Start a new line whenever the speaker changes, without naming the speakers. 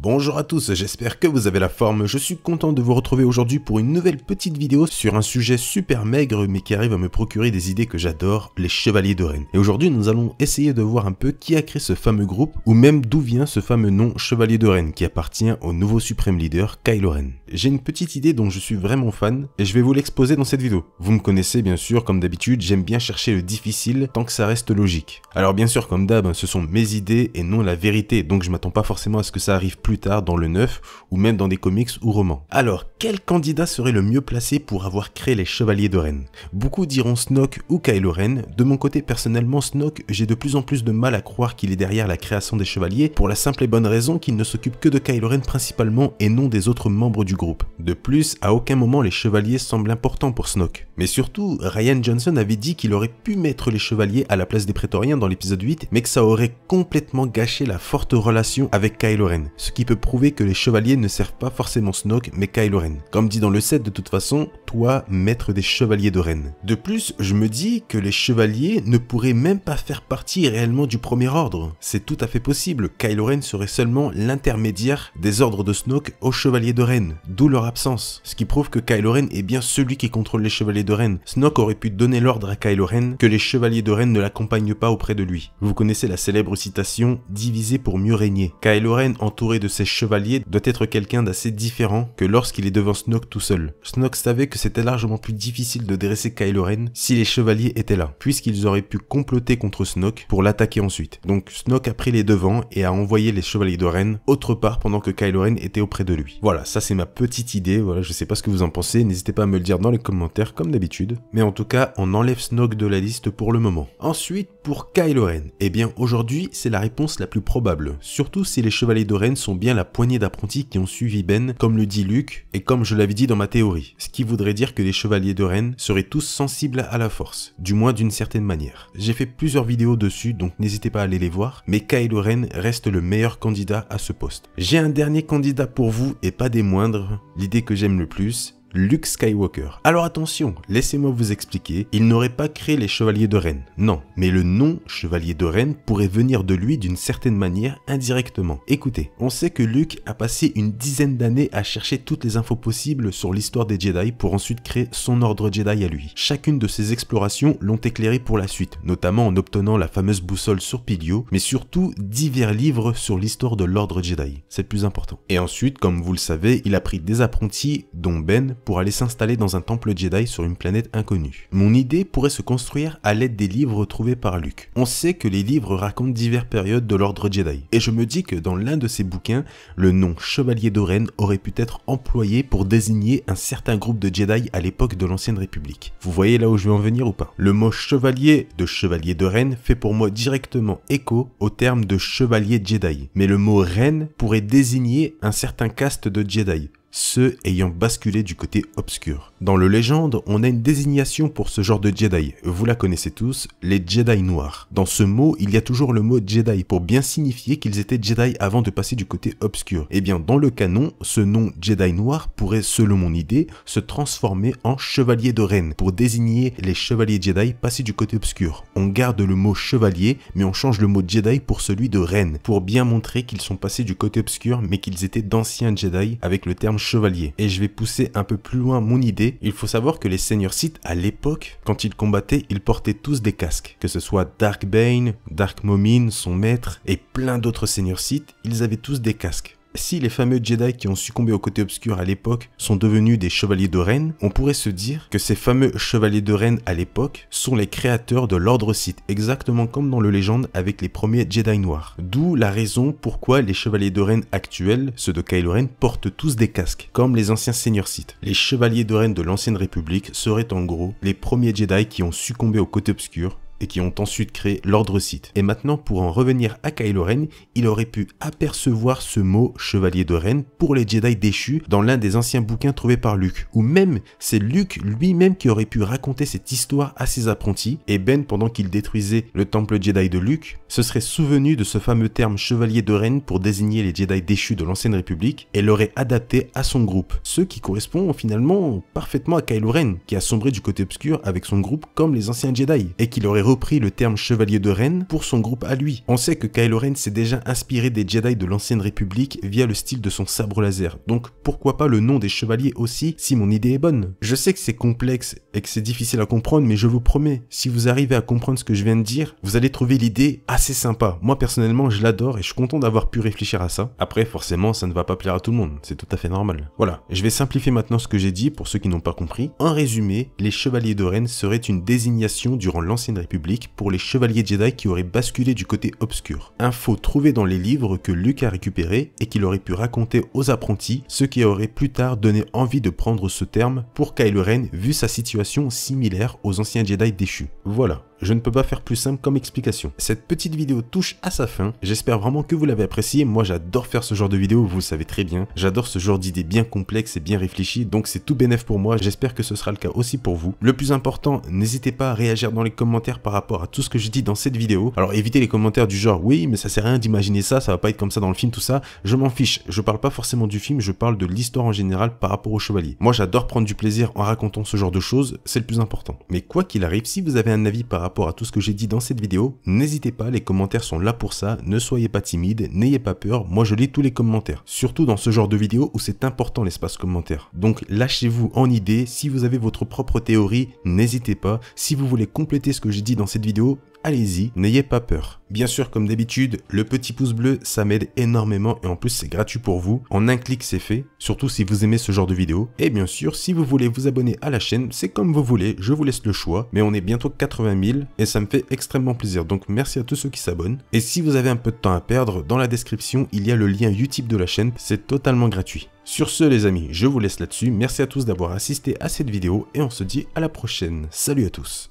Bonjour à tous, j'espère que vous avez la forme. Je suis content de vous retrouver aujourd'hui pour une nouvelle petite vidéo sur un sujet super maigre mais qui arrive à me procurer des idées que j'adore, les Chevaliers de Ren. Et aujourd'hui nous allons essayer de voir un peu qui a créé ce fameux groupe ou même d'où vient ce fameux nom Chevalier de Ren qui appartient au nouveau suprême leader Kylo Ren. J'ai une petite idée dont je suis vraiment fan et je vais vous l'exposer dans cette vidéo. Vous me connaissez bien sûr, comme d'habitude, j'aime bien chercher le difficile tant que ça reste logique. Alors bien sûr comme d'hab, ce sont mes idées et non la vérité, donc je m'attends pas forcément à ce que ça arrive plus tard dans le neuf ou même dans des comics ou romans. Alors, quel candidat serait le mieux placé pour avoir créé les Chevaliers de Ren? Beaucoup diront Snoke ou Kylo Ren. De mon côté, personnellement, Snoke, j'ai de plus en plus de mal à croire qu'il est derrière la création des Chevaliers pour la simple et bonne raison qu'il ne s'occupe que de Kylo Ren principalement et non des autres membres du groupe. De plus, à aucun moment les Chevaliers semblent importants pour Snoke. Mais surtout, Rian Johnson avait dit qu'il aurait pu mettre les Chevaliers à la place des Prétoriens dans l'épisode 8, mais que ça aurait complètement gâché la forte relation avec Kylo Ren, ce qui peut prouver que les Chevaliers ne servent pas forcément Snoke mais Kylo Ren. Comme dit dans le set, de toute façon, toi, maître des Chevaliers de Ren. De plus, je me dis que les Chevaliers ne pourraient même pas faire partie réellement du Premier Ordre. C'est tout à fait possible, Kylo Ren serait seulement l'intermédiaire des ordres de Snoke aux Chevaliers de Ren, d'où leur absence. Ce qui prouve que Kylo Ren est bien celui qui contrôle les Chevaliers de Ren. Snoke aurait pu donner l'ordre à Kylo Ren que les Chevaliers de Ren ne l'accompagnent pas auprès de lui. Vous connaissez la célèbre citation « diviser pour mieux régner ». Kylo Ren, entouré de ses chevaliers, doit être quelqu'un d'assez différent que lorsqu'il est devant Snoke tout seul. Snoke savait que c'était largement plus difficile de dresser Kylo Ren si les chevaliers étaient là, puisqu'ils auraient pu comploter contre Snoke pour l'attaquer ensuite. Donc Snoke a pris les devants et a envoyé les Chevaliers de Ren autre part pendant que Kylo Ren était auprès de lui. Voilà, ça c'est ma petite idée, voilà, je sais pas ce que vous en pensez, n'hésitez pas à me le dire dans les commentaires comme d'habitude. Mais en tout cas, on enlève Snoke de la liste pour le moment. Ensuite, pour Kylo Ren, eh bien aujourd'hui c'est la réponse la plus probable, surtout si les Chevaliers de Ren sont bien la poignée d'apprentis qui ont suivi Ben, comme le dit Luke, et comme je l'avais dit dans ma théorie. Ce qui voudrait dire que les Chevaliers de Ren seraient tous sensibles à la force, du moins d'une certaine manière. J'ai fait plusieurs vidéos dessus, donc n'hésitez pas à aller les voir, mais Kylo Ren reste le meilleur candidat à ce poste. J'ai un dernier candidat pour vous, et pas des moindres, l'idée que j'aime le plus, Luke Skywalker. Alors attention, laissez-moi vous expliquer, il n'aurait pas créé les Chevaliers de Ren, non, mais le nom Chevalier de Ren pourrait venir de lui d'une certaine manière indirectement. Écoutez, on sait que Luke a passé une dizaine d'années à chercher toutes les infos possibles sur l'histoire des Jedi pour ensuite créer son ordre Jedi à lui. Chacune de ces explorations l'ont éclairé pour la suite, notamment en obtenant la fameuse boussole sur Pilio, mais surtout divers livres sur l'histoire de l'ordre Jedi, c'est le plus important. Et ensuite, comme vous le savez, il a pris des apprentis, dont Ben, pour aller s'installer dans un temple Jedi sur une planète inconnue. Mon idée pourrait se construire à l'aide des livres trouvés par Luke. On sait que les livres racontent diverses périodes de l'ordre Jedi, et je me dis que dans l'un de ces bouquins, le nom Chevalier de Ren aurait pu être employé pour désigner un certain groupe de Jedi à l'époque de l'Ancienne République. Vous voyez là où je veux en venir ou pas? Le mot Chevalier de Ren fait pour moi directement écho au terme de Chevalier Jedi, mais le mot Ren pourrait désigner un certain caste de Jedi, ceux ayant basculé du côté obscur. Dans le Légende, on a une désignation pour ce genre de Jedi, vous la connaissez tous, les Jedi noirs. Dans ce mot, il y a toujours le mot Jedi pour bien signifier qu'ils étaient Jedi avant de passer du côté obscur. Et bien dans le canon, ce nom Jedi noir pourrait, selon mon idée, se transformer en Chevalier de Ren pour désigner les Chevaliers Jedi passés du côté obscur. On garde le mot Chevalier, mais on change le mot Jedi pour celui de Ren, pour bien montrer qu'ils sont passés du côté obscur, mais qu'ils étaient d'anciens Jedi avec le terme Chevalier. Et je vais pousser un peu plus loin mon idée. Il faut savoir que les seigneurs Sith à l'époque, quand ils combattaient, ils portaient tous des casques. Que ce soit Dark Bane, Dark Momin, son maître, et plein d'autres seigneurs Sith, ils avaient tous des casques. Si les fameux Jedi qui ont succombé au côté obscur à l'époque sont devenus des Chevaliers de Ren, on pourrait se dire que ces fameux Chevaliers de Ren à l'époque sont les créateurs de l'ordre Sith, exactement comme dans le Légende avec les premiers Jedi noirs. D'où la raison pourquoi les Chevaliers de Ren actuels, ceux de Kylo Ren, portent tous des casques, comme les anciens seigneurs Sith. Les Chevaliers de Ren de l'Ancienne République seraient en gros les premiers Jedi qui ont succombé au côté obscur, et qui ont ensuite créé l'ordre Sith. Et maintenant, pour en revenir à Kylo Ren, il aurait pu apercevoir ce mot Chevalier de Ren pour les Jedi déchus dans l'un des anciens bouquins trouvés par Luke. Ou même, c'est Luke lui-même qui aurait pu raconter cette histoire à ses apprentis, et Ben, pendant qu'il détruisait le temple Jedi de Luke, se serait souvenu de ce fameux terme Chevalier de Ren pour désigner les Jedi déchus de l'Ancienne République, et l'aurait adapté à son groupe. Ce qui correspond finalement parfaitement à Kylo Ren, qui a sombré du côté obscur avec son groupe comme les anciens Jedi, et qu'il aurait repris le terme Chevalier de Ren pour son groupe à lui. On sait que Kylo Ren s'est déjà inspiré des Jedi de l'ancienne République via le style de son sabre laser, donc pourquoi pas le nom des chevaliers aussi si mon idée est bonne. Je sais que c'est complexe et que c'est difficile à comprendre, mais je vous promets, si vous arrivez à comprendre ce que je viens de dire, vous allez trouver l'idée assez sympa. Moi personnellement je l'adore et je suis content d'avoir pu réfléchir à ça. Après forcément ça ne va pas plaire à tout le monde, c'est tout à fait normal. Voilà, je vais simplifier maintenant ce que j'ai dit pour ceux qui n'ont pas compris. En résumé, les Chevaliers de Ren seraient une désignation durant l'ancienne République pour les chevaliers Jedi qui auraient basculé du côté obscur. Info trouvée dans les livres que Luke a récupéré et qu'il aurait pu raconter aux apprentis, ce qui aurait plus tard donné envie de prendre ce terme pour Kylo Ren vu sa situation similaire aux anciens Jedi déchus. Voilà. Je ne peux pas faire plus simple comme explication. Cette petite vidéo touche à sa fin. J'espère vraiment que vous l'avez appréciée. Moi, j'adore faire ce genre de vidéo, vous le savez très bien. J'adore ce genre d'idées bien complexes et bien réfléchies, donc c'est tout bénef pour moi. J'espère que ce sera le cas aussi pour vous. Le plus important, n'hésitez pas à réagir dans les commentaires par rapport à tout ce que je dis dans cette vidéo. Alors évitez les commentaires du genre « Oui, mais ça sert à rien d'imaginer ça, ça va pas être comme ça dans le film, tout ça ». Je m'en fiche. Je parle pas forcément du film, je parle de l'histoire en général par rapport aux chevaliers. Moi, j'adore prendre du plaisir en racontant ce genre de choses, c'est le plus important. Mais quoi qu'il arrive, si vous avez un avis par rapport à tout ce que j'ai dit dans cette vidéo, n'hésitez pas, les commentaires sont là pour ça, ne soyez pas timide, n'ayez pas peur, moi je lis tous les commentaires, surtout dans ce genre de vidéo où c'est important l'espace commentaire. Donc lâchez-vous en idée, si vous avez votre propre théorie, n'hésitez pas, si vous voulez compléter ce que j'ai dit dans cette vidéo, allez-y, n'ayez pas peur. Bien sûr, comme d'habitude, le petit pouce bleu, ça m'aide énormément et en plus c'est gratuit pour vous. En un clic, c'est fait, surtout si vous aimez ce genre de vidéo. Et bien sûr, si vous voulez vous abonner à la chaîne, c'est comme vous voulez, je vous laisse le choix. Mais on est bientôt 80 000 et ça me fait extrêmement plaisir. Donc merci à tous ceux qui s'abonnent. Et si vous avez un peu de temps à perdre, dans la description, il y a le lien Utip de la chaîne, c'est totalement gratuit. Sur ce les amis, je vous laisse là-dessus. Merci à tous d'avoir assisté à cette vidéo et on se dit à la prochaine. Salut à tous.